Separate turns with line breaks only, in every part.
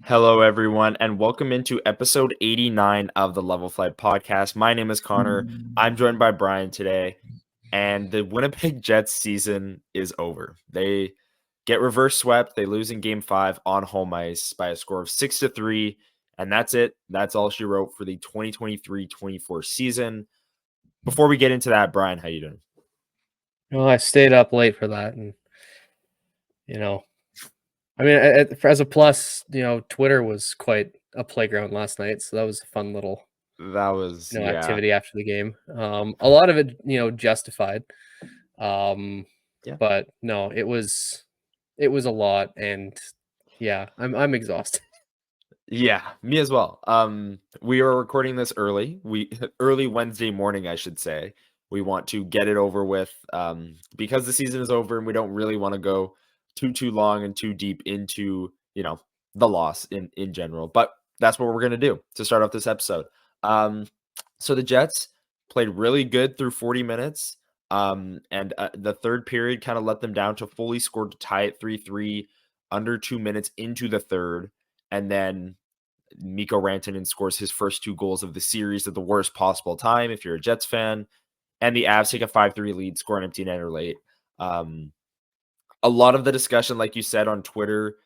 Hello, everyone, and welcome into episode 89 of the Level Flight podcast. My name is Connor. I'm joined by Brian today, and the Winnipeg Jets season is over. They get reverse swept. They lose in game 5 on home ice by a score of 6-3, and that's it. That's all she wrote for the 2023-24 season. Before we get into that, Brian, how you doing?
Well, I stayed up late for that, and I mean, as a plus, Twitter was quite a playground last night, so that was a fun little
That was, yeah.
activity after the game. A lot of it, justified,
Yeah.
but no, it was a lot, and yeah, I'm exhausted.
Yeah, me as well. We are recording this early. Early Wednesday morning, I should say. We want to get it over with because the season is over and we don't really want to go too long and too deep into, the loss in general. But that's what we're going to do to start off this episode. So the Jets played really good through 40 minutes. And the third period kind of let them down to fully scored to tie it 3-3 under 2 minutes into the third. And then Mikko Rantanen scores his first 2 goals of the series at the worst possible time if you're a Jets fan. And the Avs take a 5-3 lead, score an empty netter late. A lot of the discussion, like you said, on Twitter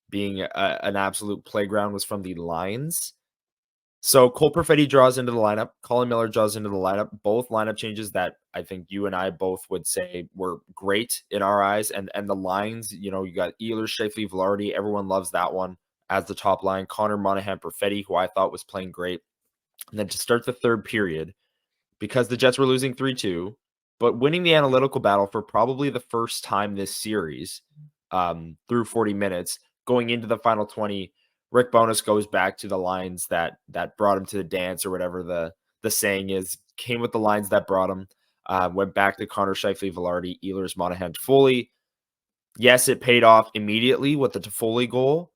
being an absolute playground was from the lines. So Cole Perfetti draws into the lineup. Colin Miller draws into the lineup. Both lineup changes that I think you and I both would say were great in our eyes. And the lines, you got Ehlers, Scheifele, Velarde. Everyone loves that one as the top line. Connor, Monahan, Perfetti, who I thought was playing great. And then to start the third period, because the Jets were losing 3-2, but winning the analytical battle for probably the first time this series through 40 minutes, going into the final 20, Rick Bowness goes back to the lines that brought him to the dance, or whatever the saying is, came with the lines that brought him, went back to Connor, Scheifele, Velarde, Ehlers, Monahan, Toffoli. Yes, it paid off immediately with the Toffoli goal,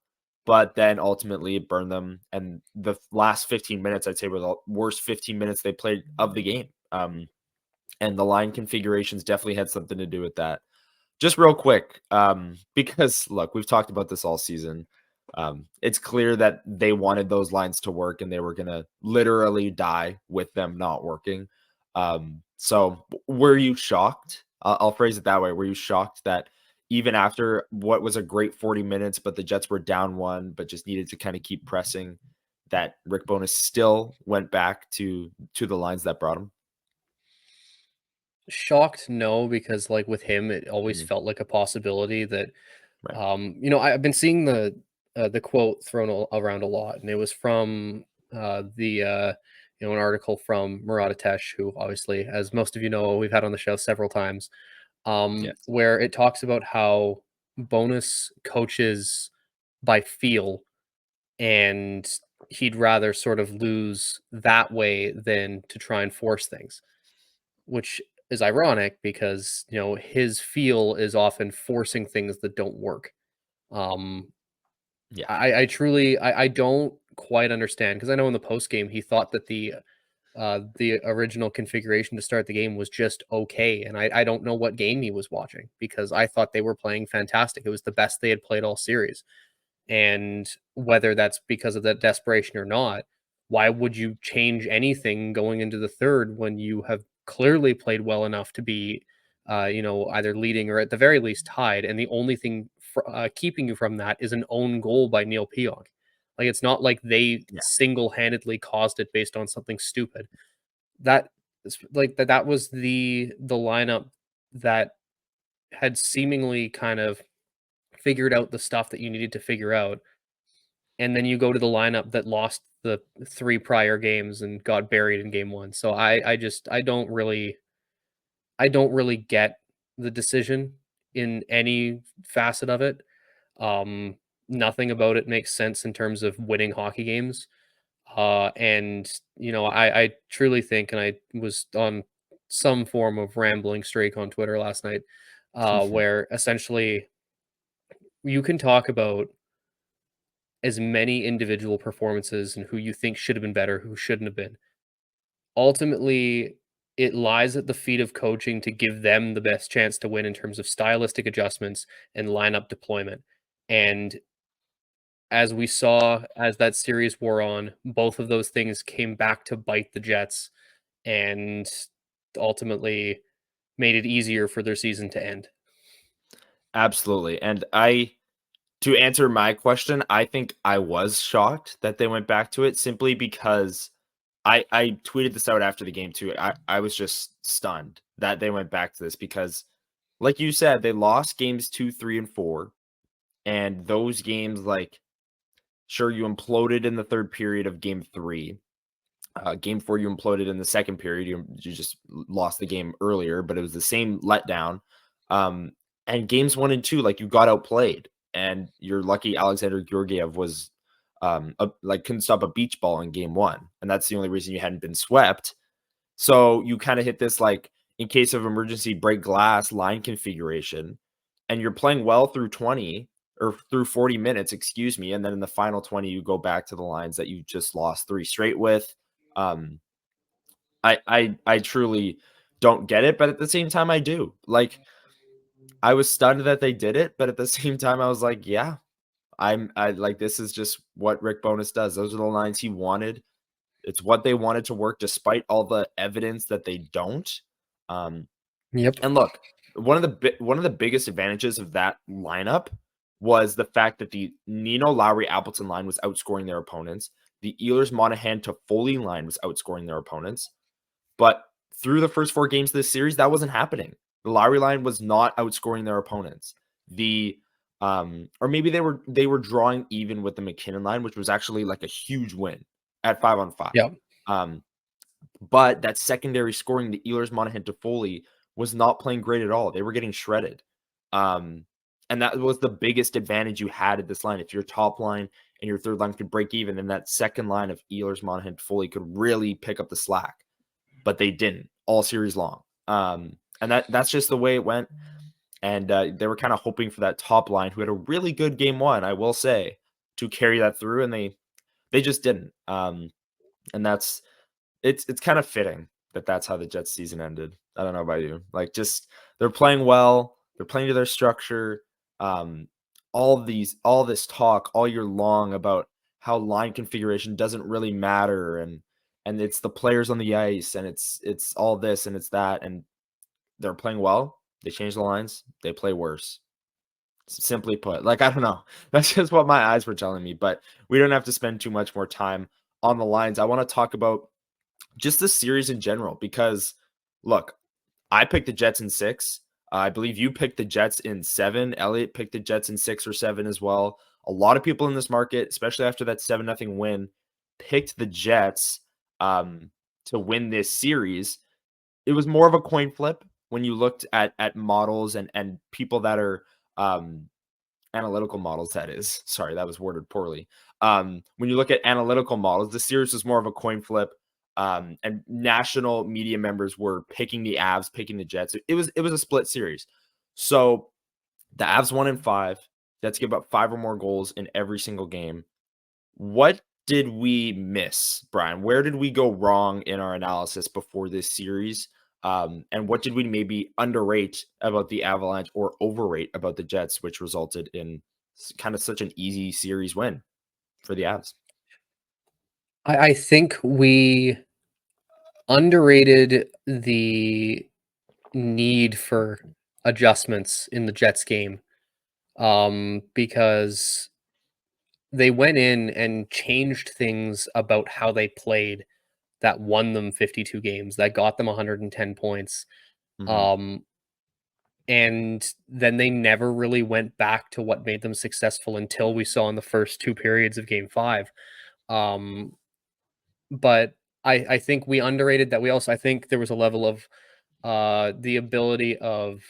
but then ultimately it burned them. And the last 15 minutes, I'd say, were the worst 15 minutes they played of the game. And the line configurations definitely had something to do with that. Just real quick, because look, we've talked about this all season. It's clear that they wanted those lines to work and they were going to literally die with them not working. So were you shocked? I'll phrase it that way. Were you shocked that even after what was a great 40 minutes, but the Jets were down 1, but just needed to kind of keep pressing, that Rick Bowness still went back to the lines that brought him?
Shocked, no, because like with him, it always
Mhm.
felt like a possibility that
Right.
I've been seeing the quote thrown around a lot, and it was from an article from Murat Atesh, who obviously, as most of you know, we've had on the show several times,
Yes.
where it talks about how Bonus coaches by feel, and he'd rather sort of lose that way than to try and force things, which is ironic because his feel is often forcing things that don't work. Um,
Yeah.
I truly I don't quite understand, because I know in the post game he thought that the original configuration to start the game was just okay, and I don't know what game he was watching, because I thought they were playing fantastic. It was the best they had played all series, and whether that's because of that desperation or not, why would you change anything going into the third when you have clearly played well enough to be, either leading or at the very least tied? And the only thing keeping you from that is an own goal by Neil Pionk. Like, it's not like they
Yeah.
single-handedly caused it based on something stupid. That is like that was the lineup that had seemingly kind of figured out the stuff that you needed to figure out, and then you go to the lineup that lost the 3 prior games and got buried in game 1. So I don't really get the decision in any facet of it. Um, Nothing about it makes sense in terms of winning hockey games. And I truly think, and I was on some form of rambling streak on Twitter last night, where essentially you can talk about as many individual performances and who you think should have been better, who shouldn't have been. Ultimately, it lies at the feet of coaching to give them the best chance to win in terms of stylistic adjustments and lineup deployment. And as we saw as that series wore on, both of those things came back to bite the Jets and ultimately made it easier for their season to end.
Absolutely. And to answer my question, I think I was shocked that they went back to it simply because I tweeted this out after the game too. I was just stunned that they went back to this because, like you said, they lost games 2, 3, and 4. And those games, like, sure, you imploded in the third period of game 3. Game 4, you imploded in the second period. You just lost the game earlier, but it was the same letdown. Um, and games 1 and 2, like, you got outplayed, and you're lucky Alexander Georgiev was like couldn't stop a beach ball in game 1, and that's the only reason you hadn't been swept. So you kind of hit this like in case of emergency break glass line configuration, and you're playing well through 20 or through 40 minutes, excuse me, and then in the final 20 you go back to the lines that you just lost 3 straight with. Um, I truly don't get it, but at the same time I do. Like, I was stunned that they did it, but at the same time I was like, yeah, I like this is just what Rick Bowness does. Those are the lines he wanted. It's what they wanted to work despite all the evidence that they don't. Um,
Yep.
and look, one of the biggest advantages of that lineup was the fact that the Nino Lowry Appleton line was outscoring their opponents. The Ehlers Monahan to Foley line was outscoring their opponents. But through the first 4 games of this series, that wasn't happening. The Lowry line was not outscoring their opponents. The or maybe they were drawing even with the McKinnon line, which was actually like a huge win at 5-on-5.
Yep.
But that secondary scoring, the Ehlers, Monahan, Toffoli, was not playing great at all. They were getting shredded. And that was the biggest advantage you had at this line. If your top line and your third line could break even, then that second line of Ehlers, Monahan, Toffoli could really pick up the slack. But they didn't all series long. And that's just the way it went. And they were kind of hoping for that top line who had a really good game 1, I will say, to carry that through, and they just didn't. And that's it's kind of fitting that that's how the Jets season ended. I don't know about you. Like, just they're playing well, they're playing to their structure. Um, all this talk all year long about how line configuration doesn't really matter, and it's the players on the ice, and it's all this and it's that, and they're playing well. They change the lines, they play worse. Simply put, like, I don't know. That's just what my eyes were telling me, but we don't have to spend too much more time on the lines. I want to talk about just the series in general because, look, I picked the Jets in 6. I believe you picked the Jets in 7. Elliot picked the Jets in 6 or 7 as well. A lot of people in this market, especially after that 7-0 win, picked the Jets to win this series. It was more of a coin flip when you looked at models and people that are analytical models, that is. Sorry, that was worded poorly. When you look at analytical models, the series was more of a coin flip. And national media members were picking the Avs, picking the Jets. It was a split series. So the Avs won in 5. Jets give up 5 or more goals in every single game. What did we miss, Brian? Where did we go wrong in our analysis before this series? And what did we maybe underrate about the Avalanche or overrate about the Jets, which resulted in kind of such an easy series win for the Avs?
I think we underrated the need for adjustments in the Jets game, because they went in and changed things about how they played that won them 52 games, that got them 110 points.
Mhm.
Um, and then they never really went back to what made them successful until we saw in the first 2 periods of game 5. Um, but I think we underrated that. We also, I think there was a level of the ability of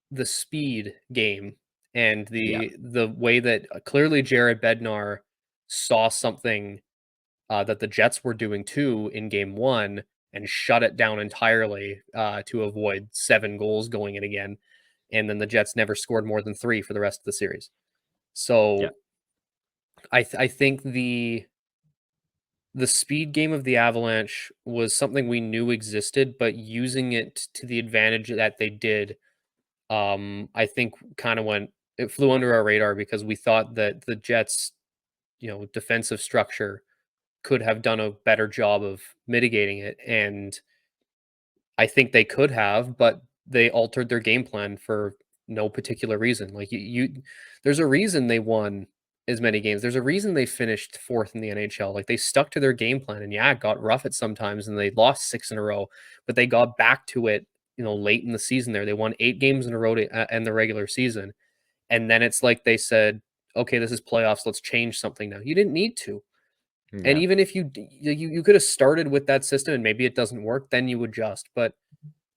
the speed game and
Yeah.
the way that clearly Jared Bednar saw something that the Jets were doing too in game 1 and shut it down entirely to avoid 7 goals going in again. And then the Jets never scored more than 3 for the rest of the series.
Yeah.
So I think the speed game of the Avalanche was something we knew existed, but using it to the advantage that they did, I think kind of went it flew under our radar because we thought that the Jets, defensive structure could have done a better job of mitigating it, and I think they could have, but they altered their game plan for no particular reason. Like there's a reason they won as many games. There's a reason they finished fourth in the NHL. Like they stuck to their game plan, and yeah, it got rough at sometimes, and they lost 6 in a row, but they got back to it. Late in the season, there they won 8 games in a row in the regular season, and then it's like they said, "Okay, this is playoffs. Let's change something now." You didn't need to, and
Yeah,
even if you could have started with that system, and maybe it doesn't work, then you adjust. But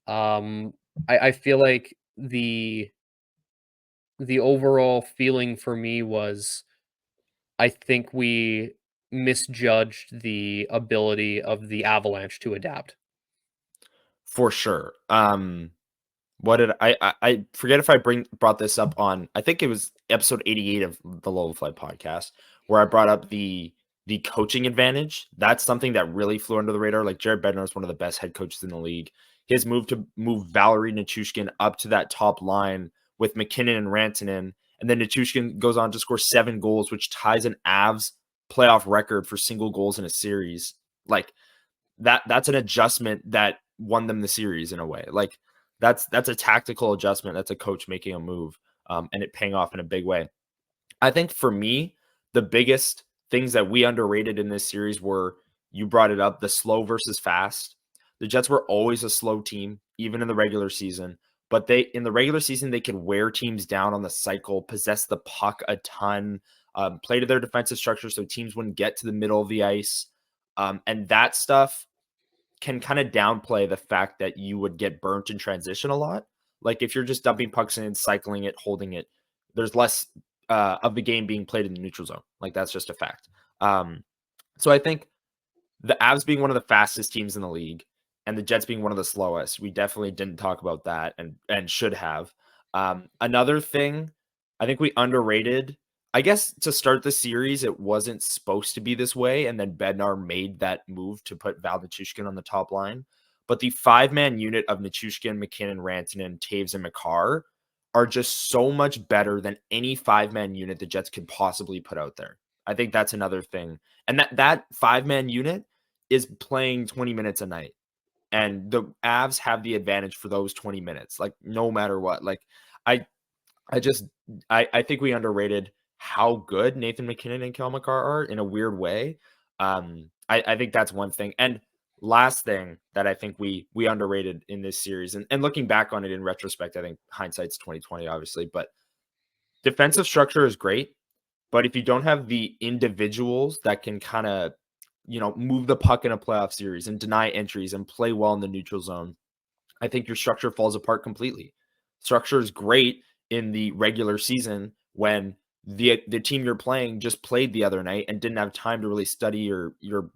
um, I feel like the overall feeling for me was I think we misjudged the ability of the Avalanche to adapt.
for sure. What did I forget if I brought this up on, I think it was episode 88 of the Low Flight podcast, where I brought up the coaching advantage. That's something that really flew under the radar. Like Jared Bednar is one of the best head coaches in the league. His move to move Valerie Nichushkin up to that top line with McKinnon and Rantanen, and then Nichushkin goes on to score 7 goals, which ties an Avs playoff record for single goals in a series. Like that's an adjustment that won them the series in a way. Like that's a tactical adjustment. That's a coach making a move, and it paying off in a big way. I think for me, the biggest things that we underrated in this series were, you brought it up, the slow versus fast. The Jets were always a slow team, even in the regular season. But in the regular season, they could wear teams down on the cycle, possess the puck a ton, play to their defensive structure so teams wouldn't get to the middle of the ice. And that stuff can kind of downplay the fact that you would get burnt in transition a lot. Like if you're just dumping pucks in, cycling it, holding it, there's less of the game being played in the neutral zone. Like that's just a fact. So I think the Avs being one of the fastest teams in the league and the Jets being one of the slowest, we definitely didn't talk about that and should have. Another thing, I think we underrated. I guess to start the series, it wasn't supposed to be this way, and then Bednar made that move to put Val Nichushkin on the top line. But the 5-man unit of Nichushkin, McKinnon, Rantanen, Taves, and McCarr are just so much better than any 5-man unit the Jets could possibly put out there. I think that's another thing. And that 5-man unit is playing 20 minutes a night. And the Avs have the advantage for those 20 minutes, like no matter what. Like I I just I think we underrated how good Nathan McKinnon and Kel McCarr are in a weird way. I think that's one thing. And last thing that I think we underrated in this series, and looking back on it in retrospect, I think hindsight's 2020, obviously, but defensive structure is great. But if you don't have the individuals that can kind of, move the puck in a playoff series and deny entries and play well in the neutral zone, I think your structure falls apart completely. Structure is great in the regular season when the team you're playing just played the other night and didn't have time to really study your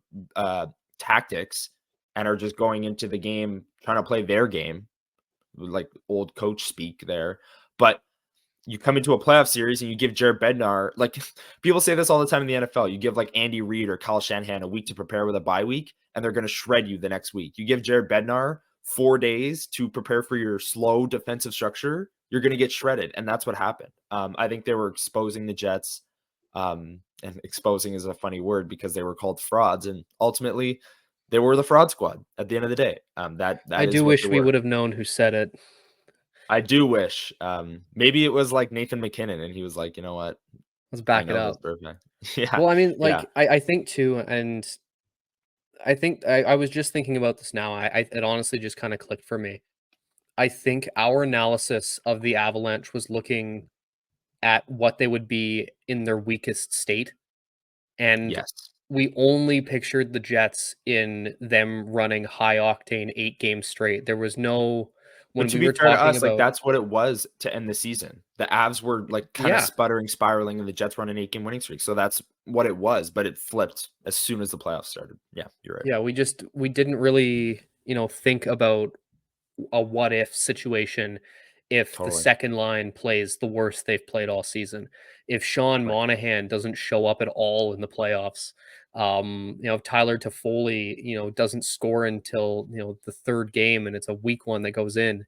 tactics and are just going into the game trying to play their game, like old coach speak there. But you come into a playoff series and you give Jared Bednar, like people say this all the time in the NFL, you give like Andy Reid or Kyle Shanahan a week to prepare with a bye week, and they're going to shred you the next week. You give Jared Bednar 4 days to prepare for your slow defensive structure, you're going to get shredded. And that's what happened. I think they were exposing the Jets. And exposing is a funny word because they were called frauds. And ultimately, they were the fraud squad at the end of the day.
I
That is
do
what they
wish we
were.
would have known who said it.
I do wish. Maybe it was like Nathan McKinnon, and he was like, you know what?
Let's
I
back it
know this
up.
perfect. Yeah,
Well, I mean,
yeah,
like I think too, and I think I was just thinking about this now. It honestly just kind of clicked for me. I think our analysis of the Avalanche was looking at what they would be in their weakest state, and
yes.
we only pictured the Jets in them running high octane 8 games straight. There was no
But
when
to
we
be
were
fair to
talking
us, like
about
that's what it was to end the season. The Avs were like kind of
yeah,
sputtering, spiraling, and the Jets run an 8-game winning streak. So that's what it was. But it flipped as soon as the playoffs started. Yeah, you're right.
yeah, we didn't really, think about a what if situation if the
Totally.
second line plays the worst they've played all season. If Sean
Right.
Monahan doesn't show up at all in the playoffs, if Tyler Toffoli, doesn't score until, the third game and it's a weak one that goes in.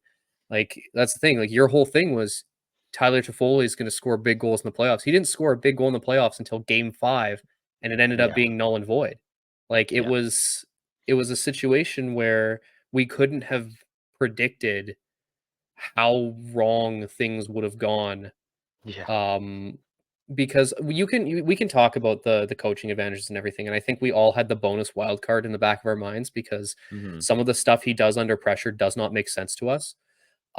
Like that's the thing. Like your whole thing was Tyler Toffoli is going to score big goals in the playoffs. He didn't score a big goal in the playoffs until Game 5, and it ended up
Yeah.
being null and void. Like
Yeah.
it was a situation where we couldn't have predicted how wrong things would have gone.
Yeah.
Um, because we can talk about the coaching advantages and everything, and I think we all had the bonus wild card in the back of our minds because
Mhm.
some of the stuff he does under pressure does not make sense to us.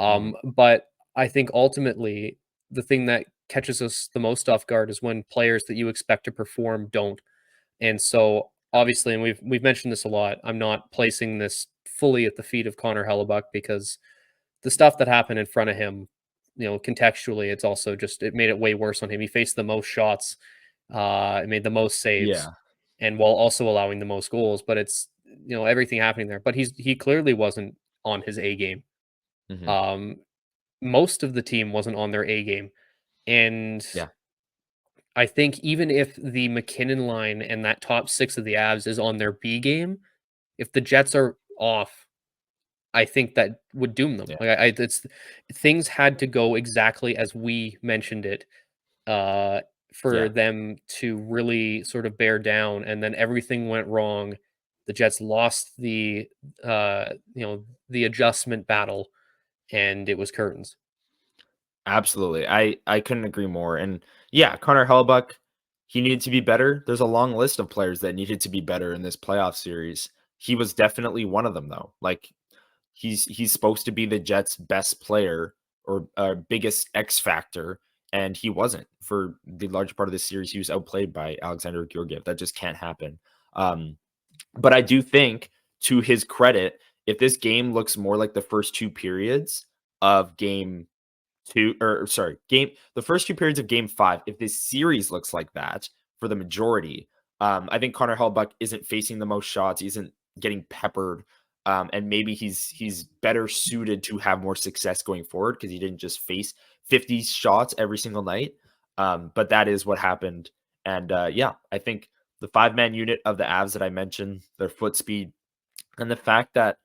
Mhm.
But I think ultimately the thing that catches us the most off guard is when players that you expect to perform don't. And so obviously, and we've mentioned this a lot, I'm not placing this fully at the feet of Connor Hellebuck because the stuff that happened in front of him, contextually, it's also just it made it way worse on him. He faced the most shots, made the most saves,
Yeah.
and while also allowing the most goals. But it's everything happening there. But he clearly wasn't on his A game.
Mhm.
Um, Most of the team wasn't on their A game, and
Yeah.
I think even if the McKinnon line and that top six of the Avs is on their B game, if the Jets are off, I think that would doom them.
Yeah.
Like it's things had to go exactly as we mentioned it, uh, for
Yeah.
them to really sort of bear down, and then everything went wrong. The Jets lost the adjustment battle, and it was curtains.
Absolutely. I couldn't agree more. And yeah, Connor Hellebuck, he needed to be better. There's a long list of players that needed to be better in this playoff series. He was definitely one of them though. Like he's supposed to be the Jets' best player or biggest X factor, and he wasn't for the large part of the series. He was outplayed by Alexander Georgiev. That just can't happen. Um, but I do think, to his credit, if this game looks more like the first two periods of game two, or sorry, game the first two periods of game five, if this series looks like that for the majority, I think Connor Hellbuck isn't facing the most shots, he isn't getting peppered, and maybe he's better suited to have more success going forward because he didn't just face 50 shots every single night. But that is what happened. And yeah, I think the five-man unit of the Avs that I mentioned, their foot speed, and the fact that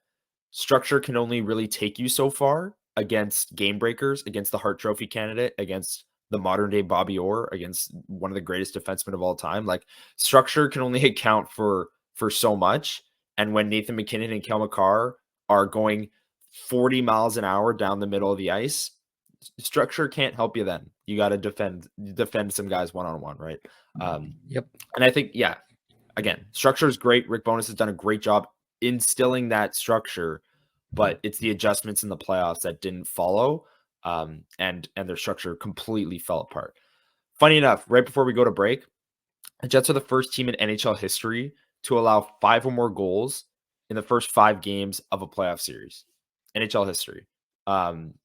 structure can only really take you so far against game breakers, against the Hart Trophy candidate, against the modern day Bobby Orr, against one of the greatest defensemen of all time. Like structure can only account for so much. And when Nathan McKinnon and Kel McCarr are going 40 miles an hour down the middle of the ice, structure can't help you then. You got to defend some guys one on one, right? Um,
Yep.
and I think, yeah, again, structure is great. Rick Bowness has done a great job instilling that structure, but it's the adjustments in the playoffs that didn't follow, and their structure completely fell apart. Funny enough, right before we go to break, the Jets are the first team in NHL history to allow 5 or more goals in the first 5 games of a playoff series. NHL history. Um,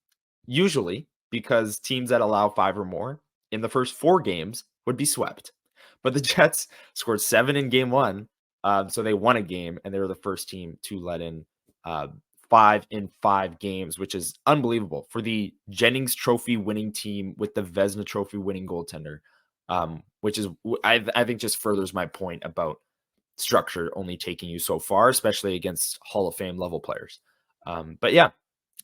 Usually, because teams that allow 5 or more in the first 4 games would be swept. But the Jets scored 7 in game 1, so they won a game, and they were the first team to let in, uh, 5 in 5 games, which is unbelievable for the Jennings Trophy winning team with the Vezina Trophy winning goaltender, which is I think just furthers my point about structure only taking you so far, especially against Hall of Fame level players. But yeah,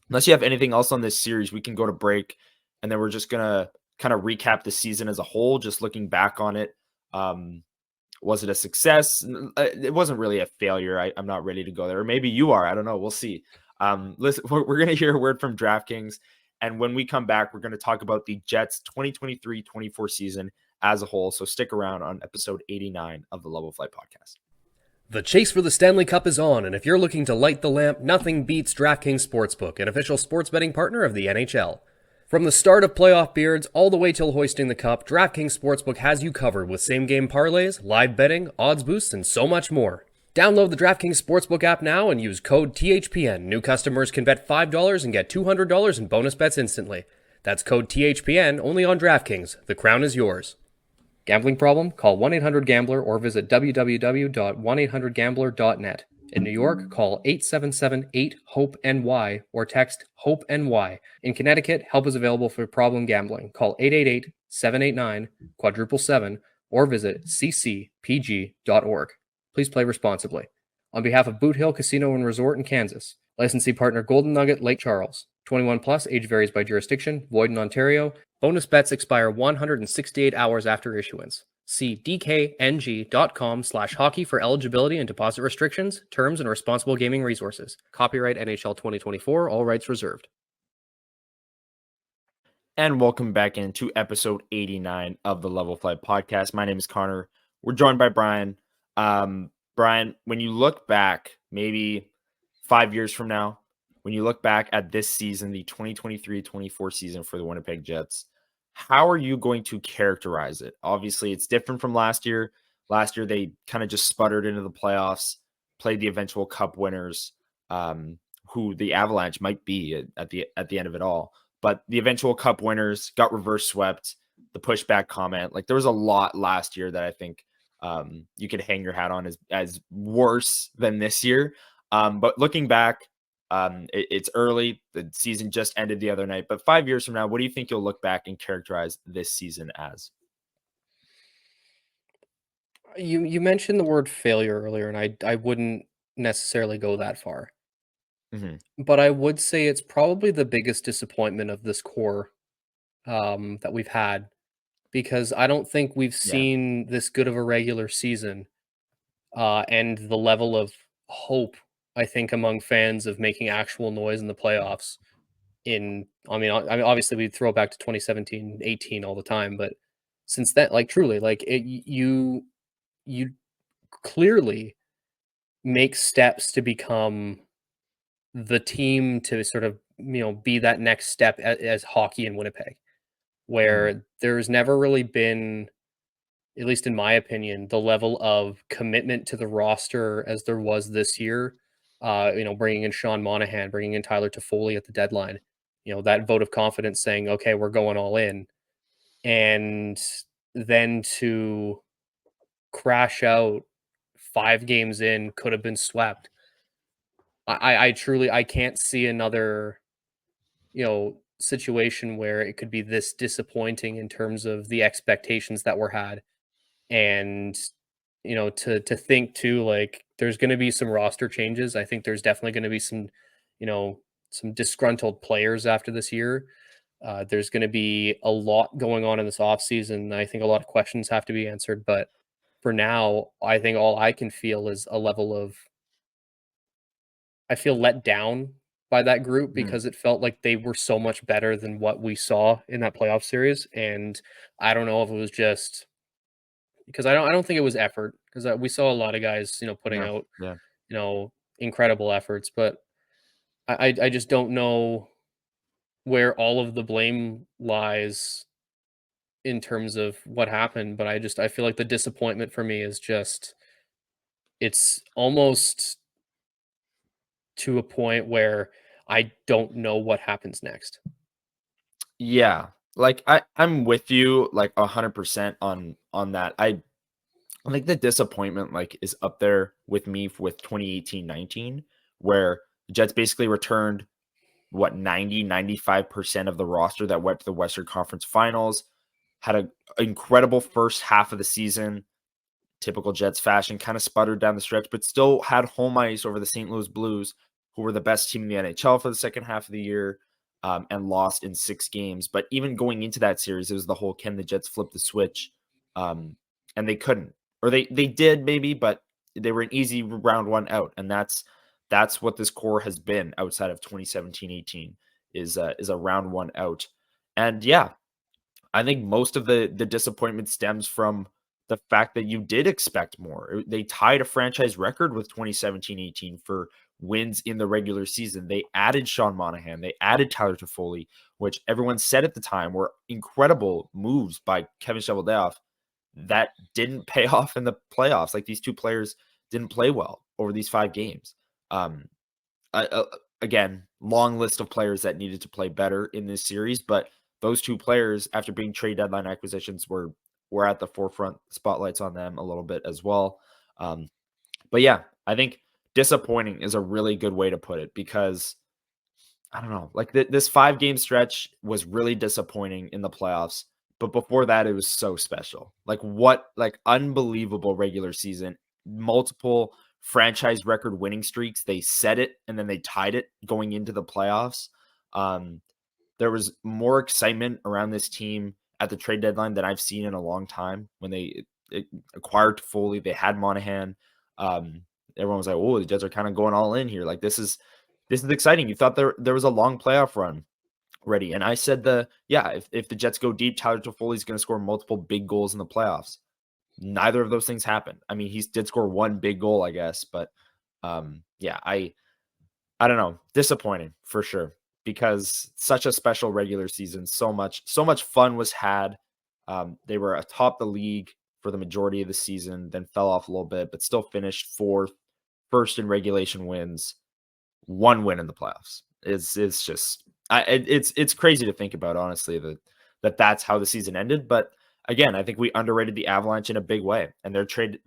unless you have anything else on this series, we can go to break, and then we're just gonna kind of recap the season as a whole, just looking back on it. Um, was it a success? It wasn't really a failure. I'm not ready to go there. Or maybe you are. I don't know. We'll see. Listen, we're going to hear a word from DraftKings. And when we come back, we're going to talk about the Jets 2023-24 season as a whole. So stick around on episode 89 of the Level Flight podcast.
The chase for the Stanley Cup is on, and if you're looking to light the lamp, nothing beats DraftKings Sportsbook, an official sports betting partner of the NHL. From the start of playoff beards all the way till hoisting the cup, DraftKings Sportsbook has you covered with same-game parlays, live betting, odds boosts, and so much more. Download the DraftKings Sportsbook app now and use code THPN. New customers can bet $5 and get $200 in bonus bets instantly. That's code THPN only on DraftKings. The crown is yours. Gambling problem? Call 1-800-GAMBLER or visit www.1800gambler.net. In New York, call 877-8-HOPE-NY or text HOPE-NY. In Connecticut, help is available for problem gambling. Call 888-789-777 or visit ccpg.org. Please play responsibly. On behalf of Boot Hill Casino and Resort in Kansas, licensee partner Golden Nugget Lake Charles. 21 plus, age varies by jurisdiction, void in Ontario. Bonus bets expire 168 hours after issuance. See dkng.com/hockey for eligibility and deposit restrictions, terms, and responsible gaming resources. Copyright NHL 2024, all rights reserved.
And welcome back into episode 89 of the Level Flight podcast. My name is Connor. We're joined by Brian. Brian, when you look back, maybe 5 years from now, when you look back at this season, the 2023-24 season for the Winnipeg Jets, how are you going to characterize it? Obviously, it's different from last year. Last year, they kind of just sputtered into the playoffs, played the eventual Cup winners, who the Avalanche might be at the end of it all. But the eventual Cup winners got reverse swept. The pushback comment, like there was a lot last year that I think you could hang your hat on as worse than this year. But looking back, it's early. The season just ended the other night. But 5 years from now, what do you think you'll look back and characterize this season as?
You mentioned the word failure earlier, and I wouldn't necessarily go that far.
Mm-hmm.
But I would say it's probably the biggest disappointment of this core that we've had, because I don't think we've
Yeah.
seen this good of a regular season, and the level of hope, I think, among fans of making actual noise in the playoffs. I mean, obviously we throw it back to 2017, 18 all the time, but since then, like truly, like you clearly make steps to become the team to sort of be that next step as hockey in Winnipeg,
Mm-hmm.
where there's never really been, at least in my opinion, the level of commitment to the roster as there was this year. Bringing in Sean Monahan, bringing in Tyler Toffoli at the deadline, that vote of confidence saying, okay, we're going all in. And then to crash out 5 games in, could have been swept. I truly, I can't see another, situation where it could be this disappointing in terms of the expectations that were had. And to think too, like there's going to be some roster changes. I think there's definitely going to be you know some disgruntled players after this year. There's going to be a lot going on in this offseason. I think a lot of questions have to be answered, but for now I think all I can feel is a level of, I feel let down by that group
Mm-hmm.
because it felt like they were so much better than what we saw in that playoff series. And I don't know if it was just because I don't think it was effort, because we saw a lot of guys, putting
Yeah.
out,
Yeah.
incredible efforts, but I just don't know where all of the blame lies in terms of what happened. But I feel like the disappointment for me is just, it's almost to a point where I don't know what happens next.
Yeah. Like I'm with you like 100% on that. I think the disappointment like is up there with me with 2018-19, where the Jets basically returned what 95% of the roster that went to the Western Conference Finals, had an incredible first half of the season, typical Jets fashion, kind of sputtered down the stretch, but still had home ice over the St. Louis Blues, who were the best team in the NHL for the second half of the year, and lost in 6 games. But even going into that series, it was the whole can the Jets flip the switch? And they couldn't, or they did maybe, but they were an easy round one out, and that's what this core has been outside of 2017-18 is a round one out. And yeah, I think most of the disappointment stems from the fact that you did expect more. They tied a franchise record with 2017-18 for wins in the regular season. They added Sean Monahan, they added Tyler Toffoli, which everyone said at the time were incredible moves by Kevin Cheveldayoff that didn't pay off in the playoffs. Like these two players didn't play well over these 5 games. Um, again, long list of players that needed to play better in this series, but those two players, after being trade deadline acquisitions, were at the forefront. Spotlights on them a little bit as well. But yeah, I think disappointing is a really good way to put it, because I don't know, like this 5 game stretch was really disappointing in the playoffs, but before that, it was so special. Like unbelievable regular season, multiple franchise record winning streaks. They set it and then they tied it going into the playoffs. Um, there was more excitement around this team at the trade deadline than I've seen in a long time. When they acquired Foley, they had Monahan. Um, Everyone was like, "Oh, the Jets are kind of going all in here. Like this is exciting." You thought there was a long playoff run ready, and I said if the Jets go deep, Tyler Toffoli's going to score multiple big goals in the playoffs. Neither of those things happened. I mean, he did score one big goal, I guess, but yeah, I don't know, disappointing for sure because such a special regular season, so much fun was had. They were atop the league for the majority of the season, then fell off a little bit, but still finished fourth, first in regulation wins, one win in the playoffs. It's just it's crazy to think about, honestly, that's how the season ended. But again, I think we underrated the Avalanche in a big way, and their trade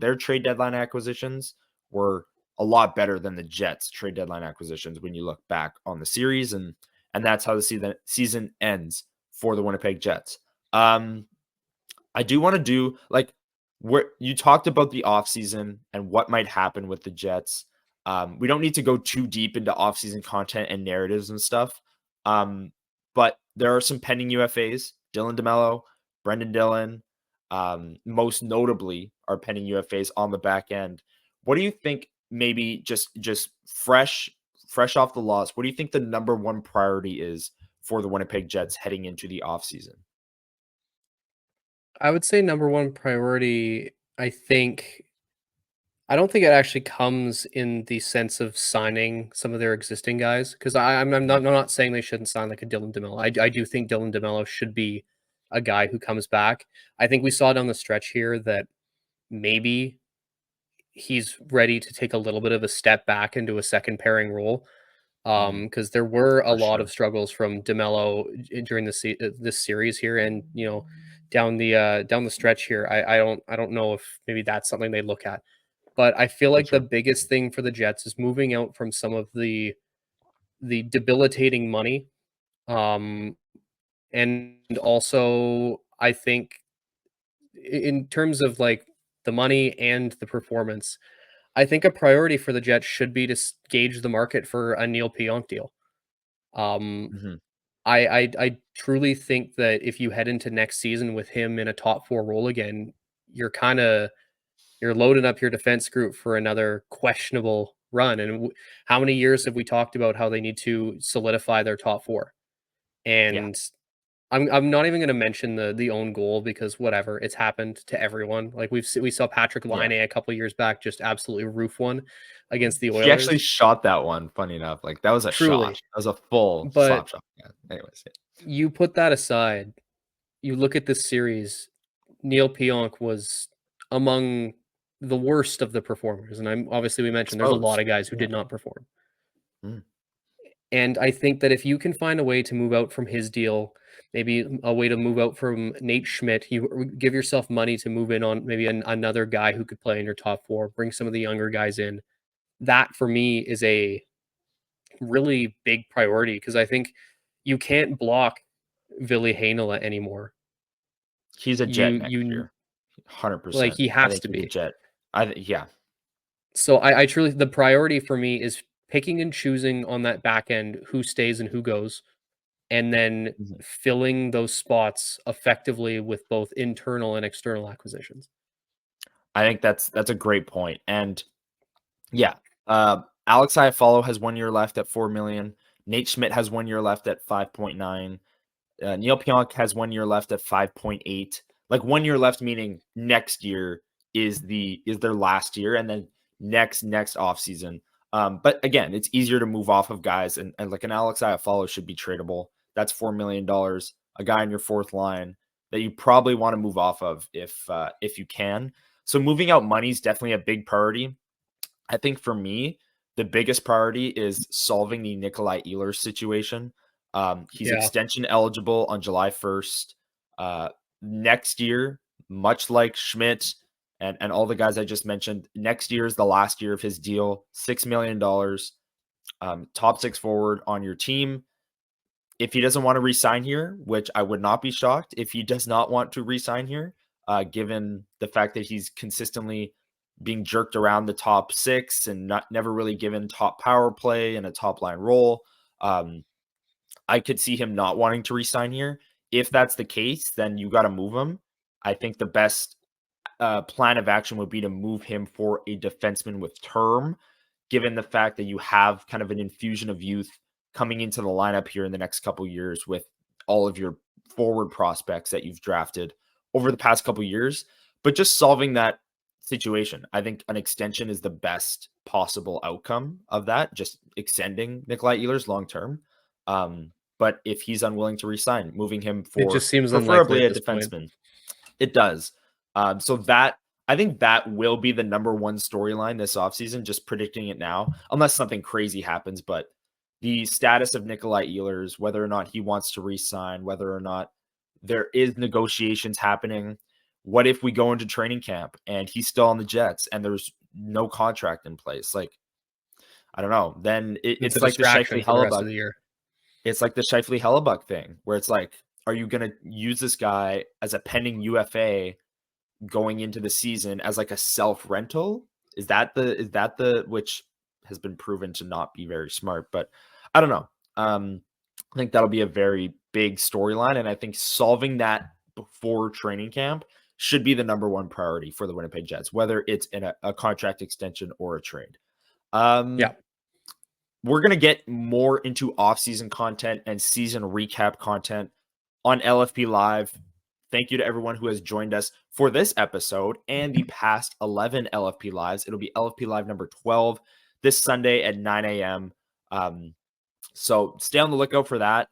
deadline acquisitions were a lot better than the Jets trade deadline acquisitions when you look back on the series, and that's how the season ends for the Winnipeg Jets. I do want to do like where you talked about the offseason and what might happen with the Jets. We don't need to go too deep into offseason content and narratives and stuff. But there are some pending UFAs, Dylan DeMello, Brendan Dillon, most notably are pending UFAs on the back end. What do you think, maybe just fresh off the loss, what do you think the number one priority is for the Winnipeg Jets heading into the offseason?
I would say number one priority, I don't think it actually comes in the sense of signing some of their existing guys, 'cause I'm not saying they shouldn't sign like a Dylan DeMello. I do think Dylan DeMello should be a guy who comes back. I think we saw down the stretch here that maybe he's ready to take a little bit of a step back into a second pairing role.
Mhm.
Because there were a
For
lot of
sure.
struggles from DeMello during this series here, and down the stretch here. I don't know if maybe that's something they look at, but I feel
For
like the
sure.
biggest thing for the Jets is moving out from some of the debilitating money, um, and also I think in terms of like the money and the performance, I think a priority for the Jets should be to gauge the market for a Neil Pionk deal. Um,
Mhm.
I truly think that if you head into next season with him in a top 4 role again, you're kinda you're loading up your defense group for another questionable run, and how many years have we talked about how they need to solidify their top 4?
Yeah.
And I'm not even gonna mention the own goal because whatever, it's happened to everyone. Like, we saw Patrick
Yeah.
Laine a couple years back just absolutely roof one against the
He actually
Oilers.
shot that one, funny enough. Like, that was a shot.
Truly,
That was a full
but
slap shot. Yeah. Anyways, yeah.
you put that aside, you look at this series, Neil Pionk was among the worst of the performers, and obviously we mentioned there's a lot
Exposed.
of guys who
Yeah.
did not perform.
Mm.
And I think that if you can find a way to move out from his deal, maybe a way to move out from Nate Schmidt, you give yourself money to move in on maybe another guy who could play in your top 4, bring some of the younger guys in. That for me is a really big priority because I think you can't block Ville Heinola anymore.
He's a Jet next
You
year.
like
100%.
he
I
has
think
to
he's a
be.
Jet. Yeah.
So I truly the priority for me is picking and choosing on that back end who stays and who goes, and then
Mhm.
filling those spots effectively with both internal and external acquisitions.
I think that's a great point. And yeah, Alex Iafallo has 1 year left at 4 million. Nate Schmidt has 1 year left at 5.9. Neil Pionk has 1 year left at 5.8. Like 1 year left, meaning next year is their last year, and then next off season. But again, it's easier to move off of guys, and like an Alex Iafallo should be tradable. That's $4 million. A guy in your fourth line that you probably want to move off of if you can. So moving out money is definitely a big priority. I think for me, the biggest priority is solving the Nikolai Ehlers situation. He's
Yeah.
extension eligible on July 1st. Next year, much like Schmidt and all the guys I just mentioned, next year is the last year of his deal. $6 million, top six forward on your team. If he doesn't want to resign here, which I would not be shocked if he does not want to resign here, given the fact that he's consistently being jerked around the top six and never really given top power play and a top line role. Um, I could see him not wanting to resign here. If that's the case, then you got to move him. I think the best plan of action would be to move him for a defenseman with term, given the fact that you have kind of an infusion of youth coming into the lineup here in the next couple years with all of your forward prospects that you've drafted over the past couple years. But just solving that situation, I think an extension is the best possible outcome of that, just extending Nikolai Ehlers long term. But if he's unwilling to resign, moving him
It
for
just seems unlikely
preferably
at
a
this point.
defenseman. It does. So that I think that will be the number one storyline this offseason, just predicting it now, unless something crazy happens. But the status of Nikolai Ehlers, whether or not he wants to re-sign, whether or not there is negotiations happening. What if we go into training camp and he's still on the Jets and there's no contract in place? Like, I don't know. Then
It's a
it's like the
distraction
Shifley
for the rest
Hellebuck.
of the year.
It's like the Shifley Hellebuck thing, where it's like, are you going to use this guy as a pending UFA going into the season as like a self rental? Is that the which has been proven to not be very smart, but I don't know. I think that'll be a very big storyline, and I think solving that before training camp should be the number one priority for the Winnipeg Jets, whether it's in a contract extension or a trade.
Yeah.
We're going to get more into off-season content and season recap content on LFP Live. Thank you to everyone who has joined us for this episode and the past 11 LFP Lives. It'll be LFP Live number 12 this Sunday at 9 a.m. So stay on the lookout for that.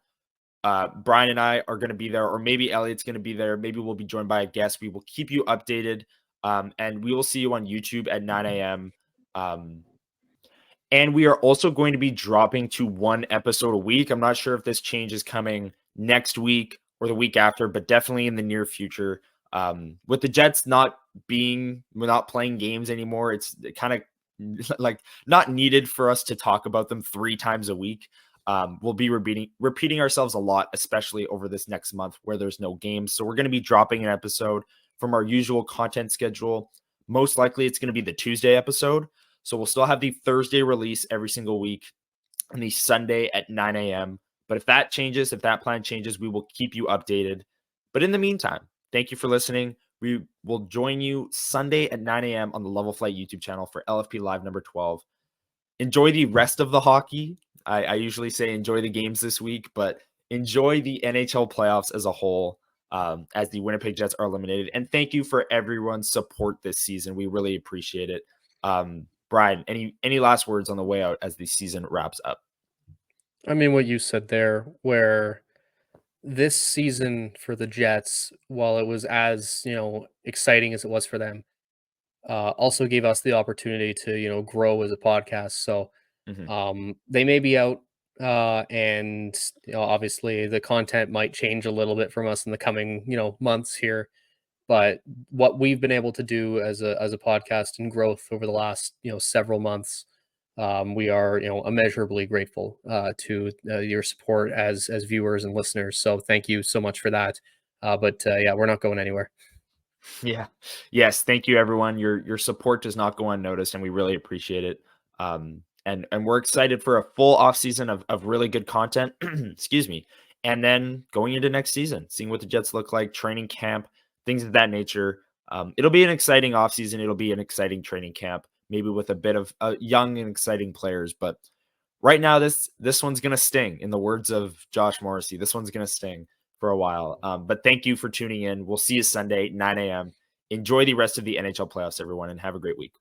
Brian and I are going to be there, or maybe Elliot's going to be there. Maybe we'll be joined by a guest. We will keep you updated, and we will see you on YouTube at 9 a.m. And we are also going to be dropping to one episode a week. I'm not sure if this change is coming next week or the week after, but definitely in the near future. With the Jets not playing games anymore, it's kind of like not needed for us to talk about them 3 times a week. We'll be repeating ourselves a lot, especially over this next month where there's no games. So we're going to be dropping an episode from our usual content schedule. Most likely it's going to be the Tuesday episode. So we'll still have the Thursday release every single week and the Sunday at 9 a.m. But if that plan changes, we will keep you updated. But in the meantime, thank you for listening. We will join you Sunday at 9 a.m. on the Level Flight YouTube channel for LFP Live number 12. Enjoy the rest of the hockey. I usually say enjoy the games this week, but enjoy the NHL playoffs as a whole, as the Winnipeg Jets are eliminated. And thank you for everyone's support this season. We really appreciate it. Brian, any last words on the way out as the season wraps up?
I mean, what you said there, where this season for the Jets, while it was as, exciting as it was for them, also gave us the opportunity to, grow as a podcast. So they may be out, and obviously the content might change a little bit from us in the coming, months here. But what we've been able to do as a podcast and growth over the last, several months, we are, immeasurably grateful to your support as viewers and listeners. So thank you so much for that. But yeah, we're not going anywhere.
Yeah. Yes. Thank you, everyone. Your support does not go unnoticed, and we really appreciate it. And we're excited for a full off season of really good content. Excuse me. And then going into next season, seeing what the Jets look like, training camp, things of that nature. It'll be an exciting off season. It'll be an exciting training camp, maybe with a bit of young and exciting players. But right now, this one's gonna sting. In the words of Josh Morrissey, this one's gonna sting for a while. But thank you for tuning in. We'll see you Sunday, 9 a.m. Enjoy the rest of the NHL playoffs, everyone, and have a great week.